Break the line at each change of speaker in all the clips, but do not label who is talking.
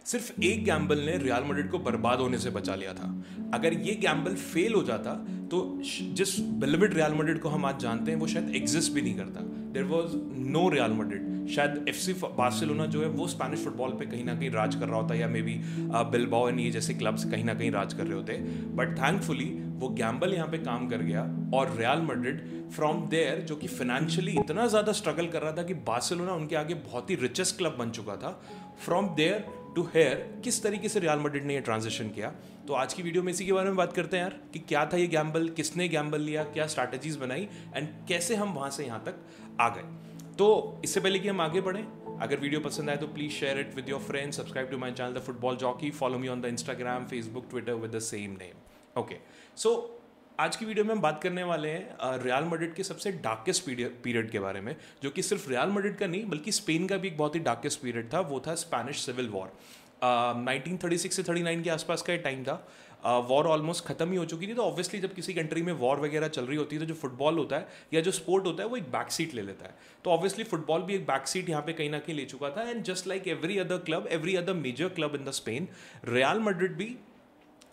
सिर्फ एक गैम्बल ने रियल मैड्रिड को बर्बाद होने से बचा लिया था। अगर ये गैम्बल फेल हो जाता तो जिस बिलीव्ड रियल मैड्रिड को हम आज जानते हैं वो शायद एग्जिस्ट भी नहीं करता। There was no Real Madrid. शायद एफसी बार्सिलोना जो है वो स्पेनिश फुटबॉल पे कहीं ना कहीं राज कर रहा होता, या मे बी बिलबाओ एंड ये जैसे क्लब्स कहीं ना कहीं राज कर रहे होते। बट थैंकफुली वो गैम्बल यहाँ पे काम कर गया और रियल मैड्रिड फ्रॉम देयर, जो कि फाइनेंशियली इतना ज़्यादा स्ट्रगल कर रहा था कि बार्सिलोना उनके आगे बहुत ही रिचेस्ट क्लब बन चुका था, फ्रॉम देयर टू हेयर किस तरीके से रियल मैड्रिड ने ये ट्रांजिशन किया। तो आज की वीडियो में इसी के बारे में बात करते हैं यार, कि क्या था ये गैम्बल, किसने गैम्बल लिया, क्या स्ट्रैटेजीज बनाई एंड कैसे हम वहाँ से यहाँ तक आ गए। तो इससे पहले कि हम आगे बढ़ें, अगर वीडियो पसंद आए तो please share it with your friends, subscribe to my channel the football jockey, follow me on the Instagram, Facebook, Twitter with the same name. Okay, so आज की वीडियो में हम बात करने वाले हैं रियल मैड्रिड के सबसे डार्केस्ट पीरियड के बारे में, जो कि सिर्फ रियल मैड्रिड का नहीं बल्कि स्पेन का भी एक बहुत ही डार्केस्ट पीरियड था। वो था स्पेनिश सिविल वॉर। 1936 से 39 के आसपास का ये टाइम था। वॉर ऑलमोस्ट खत्म ही हो चुकी थी। तो ऑब्वियसली जब किसी कंट्री में वॉर वगैरह चल रही होती है तो जो फुटबॉल होता है या जो स्पोर्ट होता है वो एक बैक सीट ले लेता है। तो ऑब्वियसली फुटबॉल भी एक बैक सीट यहाँ पे कहीं ना कहीं ले चुका था। And just like every other club, every other major club in the Spain, Real Madrid भी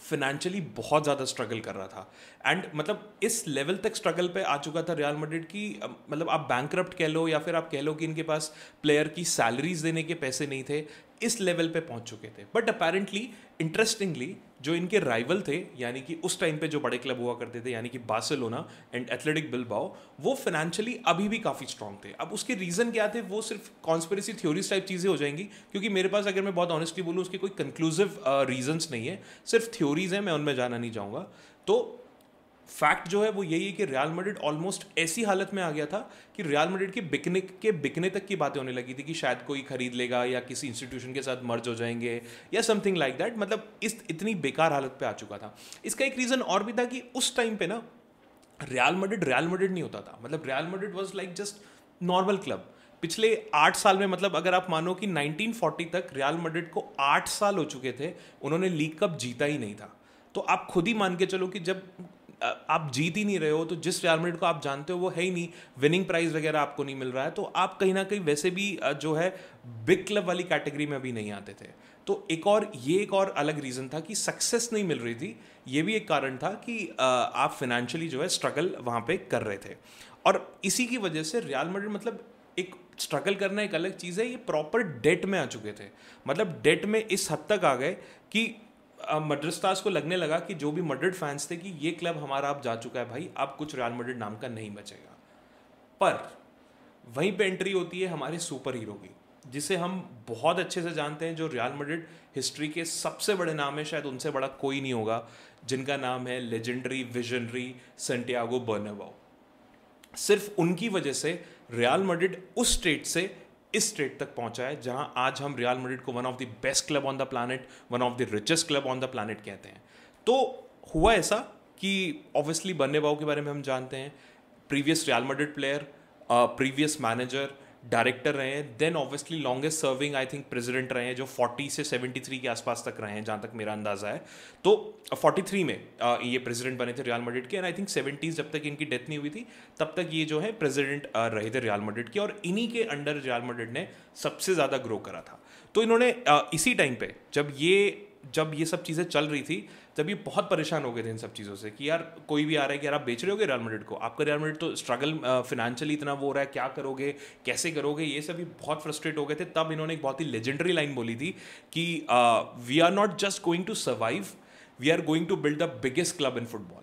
फिनेंशियली बहुत ज़्यादा स्ट्रगल कर रहा था। एंड मतलब इस लेवल तक स्ट्रगल पे आ चुका था रियल मैड्रिड की, मतलब आप बैंकरप्ट कह लो या फिर आप कह लो कि इनके पास प्लेयर की सैलरीज देने के पैसे नहीं थे, इस लेवल पे पहुंच चुके थे। बट अपेरेंटली इंटरेस्टिंगली जो इनके राइवल थे, यानी कि उस टाइम पे जो बड़े क्लब हुआ करते थे, यानी कि बार्सिलोना एंड एथलेटिक बिलबाओ, वो फाइनेंशियली अभी भी काफ़ी स्ट्रांग थे। अब उसके रीज़न क्या थे वो सिर्फ कॉन्स्पिरेसी थ्योरीज टाइप चीज़ें हो जाएंगी, क्योंकि मेरे पास अगर मैं बहुत ऑनेस्टली बोलूँ उसके कोई कंक्लूसिव रीजंस नहीं है, सिर्फ थ्योरीज हैं, मैं उनमें जाना नहीं चाहूँगा। तो फैक्ट जो है वो यही है कि रियल मैड्रिड ऑलमोस्ट ऐसी हालत में आ गया था कि रियल मैड्रिड के बिकने तक की बातें होने लगी थी कि शायद कोई खरीद लेगा या किसी इंस्टीट्यूशन के साथ मर्ज हो जाएंगे या समथिंग लाइक दैट। मतलब इस इतनी बेकार हालत पे आ चुका था। इसका एक रीज़न और भी था कि उस टाइम पे ना रियल मैड्रिड नहीं होता था। मतलब real Madrid was like just normal club. पिछले 8 साल में, मतलब अगर आप मानो कि 1940 तक रियल मैड्रिड को 8 साल हो चुके थे, उन्होंने लीग कप जीता ही नहीं था। तो आप खुद ही मान के चलो कि जब आप जीत ही नहीं रहे हो तो जिस रियल मैड्रिड को आप जानते हो वो है ही नहीं, विनिंग प्राइज वगैरह आपको नहीं मिल रहा है, तो आप कहीं ना कहीं वैसे भी जो है बिग क्लब वाली कैटेगरी में भी नहीं आते थे। तो एक और अलग रीज़न था कि सक्सेस नहीं मिल रही थी। ये भी एक कारण था कि आप फाइनेंशियली जो है स्ट्रगल वहाँ पे कर रहे थे। और इसी की वजह से रियल मैड्रिड, मतलब एक स्ट्रगल करना एक अलग चीज़ है, ये प्रॉपर डेट में आ चुके थे। मतलब डेट में इस हद तक आ गए कि मैड्रिस्टास को लगने लगा कि जो भी मैड्रिड फैंस थे कि ये क्लब हमारा अब जा चुका है भाई, अब कुछ रियल मैड्रिड नाम का नहीं बचेगा। पर वहीं पे एंट्री होती है हमारे सुपर हीरो की, जिसे हम बहुत अच्छे से जानते हैं, जो रियल मैड्रिड हिस्ट्री के सबसे बड़े नाम है, शायद उनसे बड़ा कोई नहीं होगा, जिनका नाम है लेजेंडरी विजनरी सैंटियागो बर्नाबाओ। सिर्फ उनकी वजह से रियल मैड्रिड उस स्टेट से इस स्टेट तक पहुंचा है जहां आज हम रियल मैड्रिड को one of the best club on the planet, one of the richest club on the planet कहते हैं। तो हुआ ऐसा कि ऑब्वियसली बर्नाबाओ के बारे में हम जानते हैं, previous Real Madrid player, previous manager, director रहे हैं, then obviously longest serving I think president रहे हैं, जो 40 से 73 के आसपास तक रहे हैं जहाँ तक मेरा अंदाज़ा है। तो 43 में ये प्रेसिडेंट बने थे रियल मैड्रिड के, एंड आई थिंक 70s जब तक इनकी डेथ नहीं हुई थी तब तक ये जो है प्रेसिडेंट रहे थे रियल मैड्रिड के, और इन्हीं के अंडर रियल मैड्रिड ने सबसे ज़्यादा ग्रो करा था। तो इन्होंने इसी टाइम पे जब ये सब चीज़ें चल रही थी, जब ये बहुत परेशान हो गए थे इन सब चीज़ों से कि यार कोई भी आ रहा है कि यार आप बेच रहे होगे रियल मैड्रिड को, आपका रियल मैड्रिड तो स्ट्रगल फिनेंशियली इतना वो हो रहा है, क्या करोगे, कैसे करोगे, ये सभी बहुत फ्रस्ट्रेट हो गए थे। तब इन्होंने एक बहुत ही लेजेंडरी लाइन बोली थी कि we are not just going to survive, we are going to build the biggest club in football.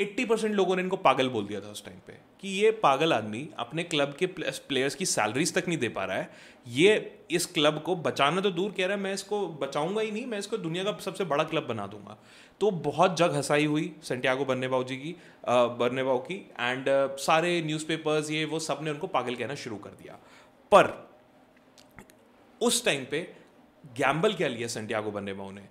80% लोगों ने इनको पागल बोल दिया था उस टाइम पे कि ये पागल आदमी अपने क्लब के प्लेयर्स की सैलरीज तक नहीं दे पा रहा है, ये इस क्लब को बचाना तो दूर कह रहा है, मैं इसको बचाऊंगा ही नहीं, मैं इसको दुनिया का सबसे बड़ा क्लब बना दूंगा। तो बहुत जग हंसाई हुई सैंटियागो बर्नाबाओ की, एंड सारे न्यूज़पेपर्स ये वो सब ने उनको पागल कहना शुरू कर दिया। पर उस टाइम पे गैम्बल क्या लिया सैंटियागो बर्नाबाओ ने?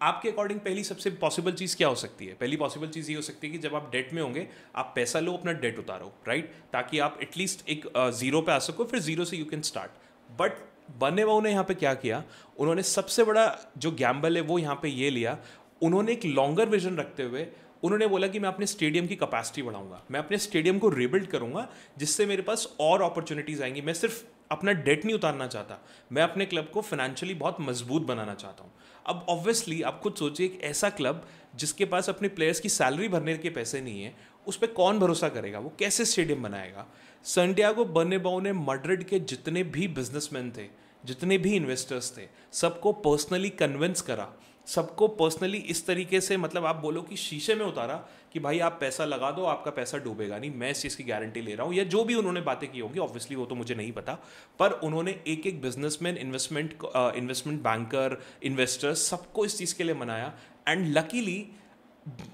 आपके अकॉर्डिंग पहली सबसे पॉसिबल चीज़ क्या हो सकती है? पहली पॉसिबल चीज़ ये हो सकती है कि जब आप डेट में होंगे आप पैसा लो, अपना डेट उतारो, राइट, ताकि आप एटलीस्ट एक जीरो पे आ सको, फिर जीरो से यू कैन स्टार्ट। बट बर्नाबाओ ने यहाँ पे क्या किया, उन्होंने सबसे बड़ा जो गैम्बल है वो यहाँ पे ये लिया, उन्होंने एक लॉन्गर विजन रखते हुए उन्होंने बोला कि मैं अपने स्टेडियम की कैपेसिटी बढ़ाऊंगा, मैं अपने स्टेडियम को रिबिल्ड करूंगा, जिससे मेरे पास और अपॉर्चुनिटीज़ आएंगी। मैं सिर्फ अपना डेट नहीं उतारना चाहता, मैं अपने क्लब को फाइनेंशियली बहुत मजबूत बनाना चाहता हूँ। अब ऑब्वियसली आप खुद सोचिए, एक ऐसा क्लब जिसके पास अपने प्लेयर्स की सैलरी भरने के पैसे नहीं है, उस पर कौन भरोसा करेगा, वो कैसे स्टेडियम बनाएगा। सैंटियागो बर्नाब्यू ने मैड्रिड के जितने भी बिजनेसमैन थे, जितने भी इन्वेस्टर्स थे, सबको पर्सनली कन्विंस करा, सबको पर्सनली इस तरीके से, मतलब आप बोलो कि शीशे में उतारा कि भाई आप पैसा लगा दो, आपका पैसा डूबेगा नहीं, मैं इस चीज़ की गारंटी ले रहा हूँ, या जो भी उन्होंने बातें की होंगी, ऑब्वियसली वो तो मुझे नहीं पता, पर उन्होंने एक एक बिजनेसमैन, इन्वेस्टमेंट बैंकर, इन्वेस्टर्स, सबको इस चीज़ के लिए मनाया। एंड लकीली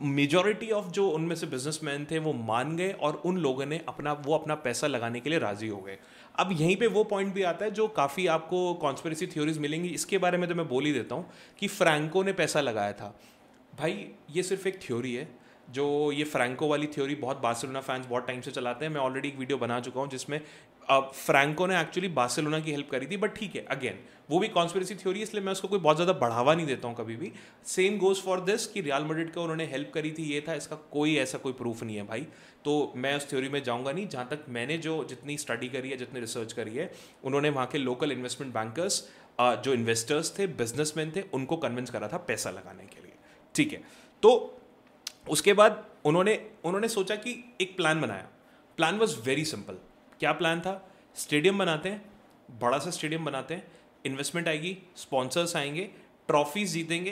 मेजॉरिटी ऑफ जो उनमें से बिजनेसमैन थे वो मान गए, और उन लोगों ने अपना पैसा लगाने के लिए राजी हो गए। अब यहीं पे वो पॉइंट भी आता है जो काफ़ी आपको कॉन्स्पिरेसी थ्योरीज मिलेंगी, इसके बारे में तो मैं बोल ही देता हूँ कि फ्रैंको ने पैसा लगाया था। भाई ये सिर्फ एक थ्योरी है, जो ये फ्रैंको वाली थ्योरी बहुत बार्सिलोना फैंस बहुत टाइम से चलाते हैं। मैं ऑलरेडी एक वीडियो बना चुका हूँ जिसमें फ्रैंको ने एक्चुअली बार्सिलोना की हेल्प करी थी, बट ठीक है, अगेन वो भी कॉन्स्पिरेसी थ्योरी, इसलिए मैं उसको कोई बहुत ज़्यादा बढ़ावा नहीं देता हूँ कभी भी। सेम गोज फॉर दिस कि रियल मैड्रिड को उन्होंने हेल्प करी थी, ये था, इसका कोई ऐसा कोई प्रूफ नहीं है भाई। तो मैं उस थ्योरी में जाऊँगा नहीं। जहाँ तक मैंने जो जितनी स्टडी करी है, जितनी रिसर्च करी है, उन्होंने वहाँ के लोकल इन्वेस्टमेंट बैंकर्स, जो इन्वेस्टर्स थे, बिजनेसमैन थे, उनको कन्विंस करा था पैसा लगाने के लिए। ठीक है, तो उसके बाद उन्होंने सोचा कि एक प्लान बनाया। Plan was very simple. क्या प्लान था? स्टेडियम बनाते हैं, बड़ा सा स्टेडियम बनाते हैं, इन्वेस्टमेंट आएगी, स्पॉन्सर्स आएंगे, ट्रॉफीज जीतेंगे।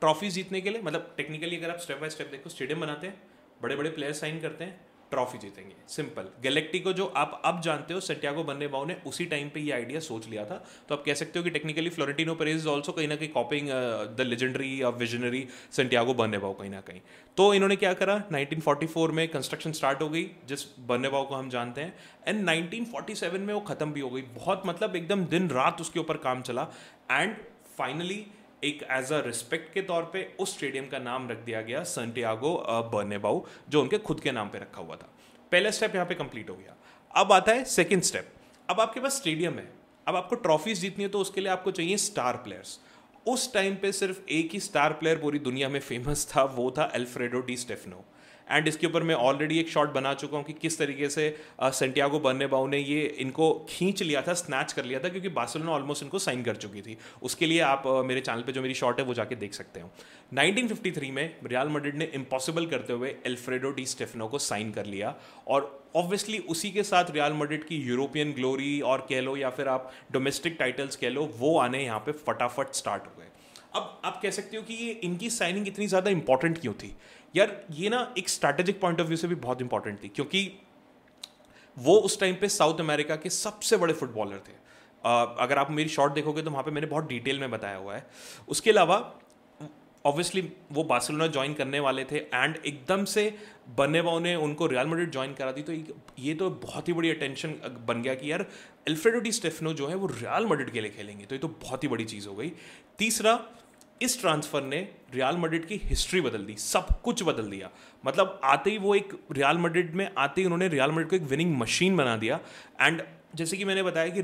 ट्रॉफीज जीतने के लिए, मतलब टेक्निकली अगर आप स्टेप बाय स्टेप देखो, स्टेडियम बनाते हैं, बड़े बड़े प्लेयर्स साइन करते हैं, ट्रॉफी जीतेंगे, सिंपल। गैलेक्टिको जो आप अब जानते हो, सैंटियागो बर्नाब्यू ने उसी टाइम पे ये आइडिया सोच लिया था। तो आप कह सकते हो कि technically Florentino Perez is also कहीं ना कहीं copying the legendary visionary Santiago Bernabeu कहीं ना कहीं। तो इन्होंने क्या करा, 1944 में कंस्ट्रक्शन स्टार्ट हो गई जिस बर्नाब्यू को हम जानते हैं, एंड 1947 में वो खत्म भी हो गई। बहुत मतलब एकदम दिन रात उसके ऊपर काम चला, एंड फाइनली एक एज अ रिस्पेक्ट के तौर पे उस स्टेडियम का नाम रख दिया गया सैंटियागो बर्नाब्यू, जो उनके खुद के नाम पे रखा हुआ था। पहला स्टेप यहाँ पे कंप्लीट हो गया। अब आता है सेकंड स्टेप। अब आपके पास स्टेडियम है, अब आपको ट्रॉफीज जीतनी है, तो उसके लिए आपको चाहिए स्टार प्लेयर्स। उस टाइम पे सिर्फ एक ही स्टार प्लेयर पूरी दुनिया में फेमस था, वो था अल्फ्रेडो डी स्टेफनो। एंड इसके ऊपर मैं ऑलरेडी एक शॉट बना चुका हूँ कि किस तरीके से सैंटियागो बर्नाब्यू ने ये इनको खींच लिया था, स्नैच कर लिया था, क्योंकि बार्सिलोना ऑलमोस्ट इनको साइन कर चुकी थी। उसके लिए आप मेरे चैनल पे जो मेरी शॉट है वो जाके देख सकते हो। 1953 में रियल मैड्रिड ने इम्पॉसिबल करते हुए अल्फ्रेडो डी स्टेफनो को साइन कर लिया, और ऑब्वियसली उसी के साथ रियल मैड्रिड की यूरोपियन ग्लोरी और कह लो, या फिर आप डोमेस्टिक टाइटल्स कह लो, वो आने यहाँ पे फटाफट स्टार्ट हो गए। अब आप कह सकते हो कि ये इनकी साइनिंग इतनी ज़्यादा इंपॉर्टेंट क्यों थी यार? ये ना एक स्ट्रैटेजिक पॉइंट ऑफ व्यू से भी बहुत इंपॉर्टेंट थी, क्योंकि वो उस टाइम पे साउथ अमेरिका के सबसे बड़े फुटबॉलर थे। अगर आप मेरी शॉट देखोगे तो वहाँ पे मैंने बहुत डिटेल में बताया हुआ है। उसके अलावा ऑब्वियसली वो बार्सिलोना ज्वाइन करने वाले थे, एंड एकदम से बर्नाब्यू ने उनको रियल मैड्रिड ज्वाइन करा दी। तो ये तो बहुत ही बड़ी अटेंशन बन गया कि यार अल्फ्रेडो डी स्टेफनो जो है वो रियल मैड्रिड के लिए खेलेंगे, तो ये तो बहुत ही बड़ी चीज़ हो गई। तीसरा, इस ट्रांसफर ने रियल मैड्रिड की हिस्ट्री बदल दी, सब कुछ बदल दिया। मतलब आते ही वो एक रियल मैड्रिड में आते ही उन्होंने रियल मैड्रिड को एक विनिंग मशीन बना दिया। एंड जैसे कि मैंने बताया कि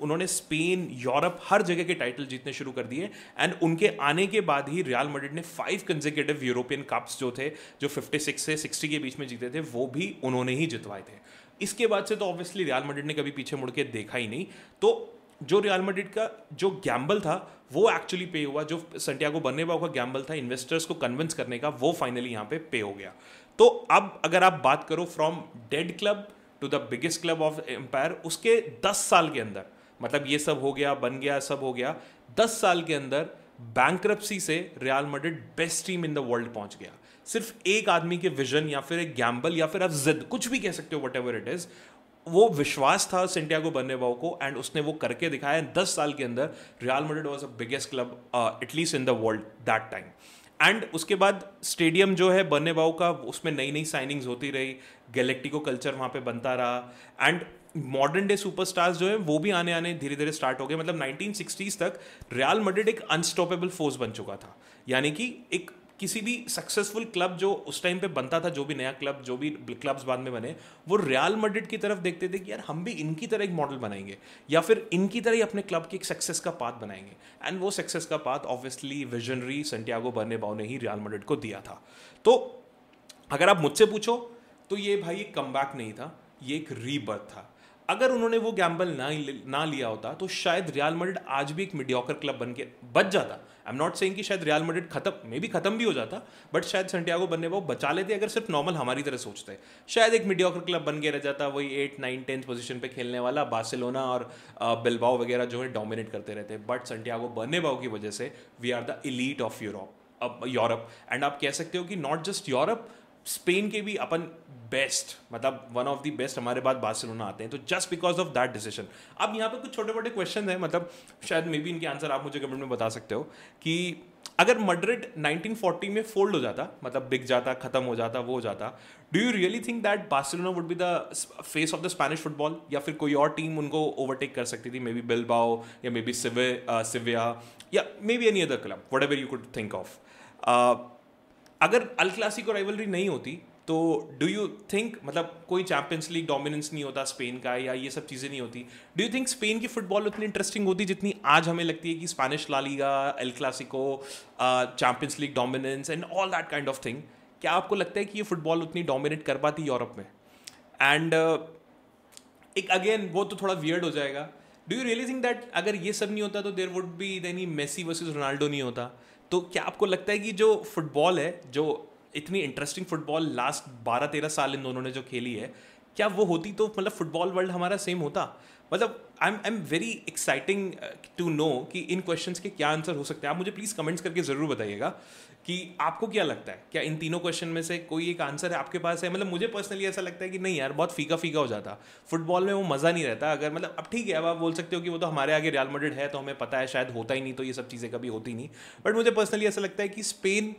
उन्होंने स्पेन, यूरोप, हर जगह के टाइटल जीतने शुरू कर दिए, एंड उनके आने के बाद ही रियल मैड्रिड ने 5 कंसेक्यूटिव यूरोपियन कप्स जो थे, जो 56 से 60 के बीच में जीते थे, वो भी उन्होंने ही जितवाए थे। इसके बाद से तो ऑब्वियसली रियल मैड्रिड ने कभी पीछे मुड़ के देखा ही नहीं। तो जो रियल मैड्रिड का जो गैम्बल था वो एक्चुअली पे हुआ, जो सैंटियागो बर्नाब्यू का गैम्बल था इन्वेस्टर्स को कन्विंस करने का, वो फाइनली यहाँ पे पे हो गया। तो अब अगर आप बात करो from dead club to the biggest club of empire, उसके 10 साल के अंदर, मतलब ये सब हो गया, बन गया, सब हो गया, 10 साल के अंदर बैंक्रप्सी से real Madrid best team in the world पहुंच गया। सिर्फ एक आदमी के विजन, या फिर एक गैम्बल, या फिर आप जिद, कुछ भी कह सकते हो, वट एवर इट इज, वो विश्वास था सैंटियागो बर्नाब्यू को, एंड उसने वो करके दिखाया। 10 साल के अंदर real Madrid was the biggest club at least in the world that time. And उसके बाद स्टेडियम जो है बर्नाब्यू का, उसमें नई नई साइनिंग्स होती रही, गैलेक्टिको कल्चर वहाँ पे बनता रहा, एंड मॉडर्न डे सुपरस्टार्स जो है वो भी आने आने धीरे धीरे स्टार्ट हो गए। मतलब 1960s तक रियल मैड्रिड एक अनस्टॉपेबल फोर्स बन चुका था। यानी कि एक किसी भी सक्सेसफुल क्लब जो उस टाइम पे बनता था, जो भी नया क्लब, जो भी क्लब्स बाद में बने, वो रियल मैड्रिड की तरफ देखते थे कि यार हम भी इनकी तरह एक मॉडल बनाएंगे, या फिर इनकी तरह ही अपने क्लब की एक सक्सेस का पाथ बनाएंगे। एंड वो सक्सेस का path obviously visionary Santiago Bernabeu ने ही रियल मैड्रिड को दिया था। तो अगर आप मुझसे पूछो तो ये भाई एक कमबैक नहीं था, ये एक रीबर्थ था। अगर उन्होंने वो गैम्बल ना लिया होता तो शायद रियल मैड्रिड आज भी एक मीडियोकर क्लब बन के बच जाता। आई एम नॉट सेइंग कि शायद रियल मैड्रिड खत्म भी हो जाता, बट शायद सैंटियागो बर्नाब्यू बचा लेते अगर सिर्फ नॉर्मल हमारी तरह सोचते। शायद एक मीडियोकर क्लब बन के रह जाता, वही 8, 9, 10 पोजीशन पे खेलने वाला। बार्सिलोना और बिल्बाओ वगैरह जो है डोमिनेट करते रहते, बट सैंटियागो बर्नाब्यू की वजह से we are the elite of Europe. And आप कह सकते हो कि नॉट जस्ट यूरोप, स्पेन के भी अपन बेस्ट, मतलब वन ऑफ द बेस्ट हमारे बाद बार्सिलोना आते हैं, तो just because of that decision. अब यहाँ पे कुछ छोटे मोटे क्वेश्चन हैं, मतलब शायद मे बी इनके आंसर आप मुझे कमेंट में बता सकते हो कि अगर मैड्रिड 1940 में फोल्ड हो जाता, मतलब बिक जाता, खत्म हो जाता, वो हो जाता, do you really think that Barcelona would be the face of the Spanish football, या फिर कोई और टीम उनको ओवरटेक कर सकती थी, मे बी बिल्बाओ या मे बी सिविया या may be any other club, whatever you could think of. अगर अल क्लासिको राइवलरी नहीं होती तो डू यू थिंक, मतलब कोई चैंपियंस लीग डोमिनेंस नहीं होता स्पेन का, या ये सब चीज़ें नहीं होती, डू यू थिंक स्पेन की फुटबॉल उतनी इंटरेस्टिंग होती जितनी आज हमें लगती है कि Spanish La Liga, El Clasico, Champions League dominance and all that kind of thing? क्या आपको लगता है कि ये फुटबॉल उतनी डोमिनेट कर पाती यूरोप में? एंड एक अगेन वो तो थोड़ा वियर्ड हो जाएगा, do you really think that अगर ये सब नहीं होता तो there would be any Messi versus Ronaldo नहीं होता? तो क्या आपको लगता है कि जो फुटबॉल है, जो इतनी इंटरेस्टिंग फुटबॉल लास्ट 12-13 साल इन दोनों ने जो खेली है, क्या वो होती तो मतलब फुटबॉल वर्ल्ड हमारा सेम होता? मतलब I am very exciting to know कि इन क्वेश्चंस के क्या आंसर हो सकते हैं। आप मुझे प्लीज़ कमेंट्स करके ज़रूर बताइएगा कि आपको क्या लगता है, क्या इन तीनों क्वेश्चन में से कोई एक आंसर है आपके पास है? मतलब मुझे पर्सनली ऐसा लगता है कि नहीं यार, बहुत फीका फीका हो जाता फुटबॉल में, वो मज़ा नहीं रहता। अगर मतलब अब ठीक है, अब आप बोल सकते हो कि वो तो हमारे आगे रियल मैड्रिड है तो हमें पता है, शायद होता ही नहीं, तो ये सब चीज़ें कभी होती नहीं। बट मुझे पर्सनली ऐसा लगता है कि स्पेन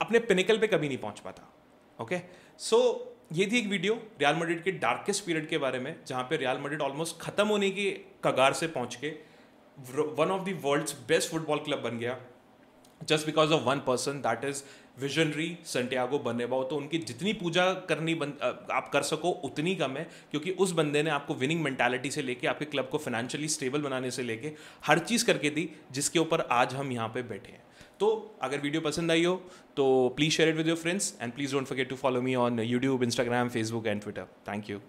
अपने पिनिकल पे कभी नहीं पहुंच पाता। ओके, सो ये थी एक वीडियो रियल मैड्रिड के डार्केस्ट पीरियड के बारे में, जहां पे रियल मैड्रिड ऑलमोस्ट खत्म होने की कगार से पहुंच के one of the world's best football club बन गया, just because of one person, that is visionary Santiago Bernabeu. तो उनकी जितनी पूजा आप कर सको उतनी कम है, क्योंकि उस बंदे ने आपको विनिंग मेंटालिटी से लेके आपके क्लब को फाइनेंशियली स्टेबल बनाने से लेके हर चीज़ करके दी, जिसके ऊपर आज हम यहाँ पे बैठे हैं। तो अगर वीडियो पसंद आई हो तो please share it with your friends, and please don't forget to follow me on YouTube, Instagram, Facebook and Twitter. Thank you.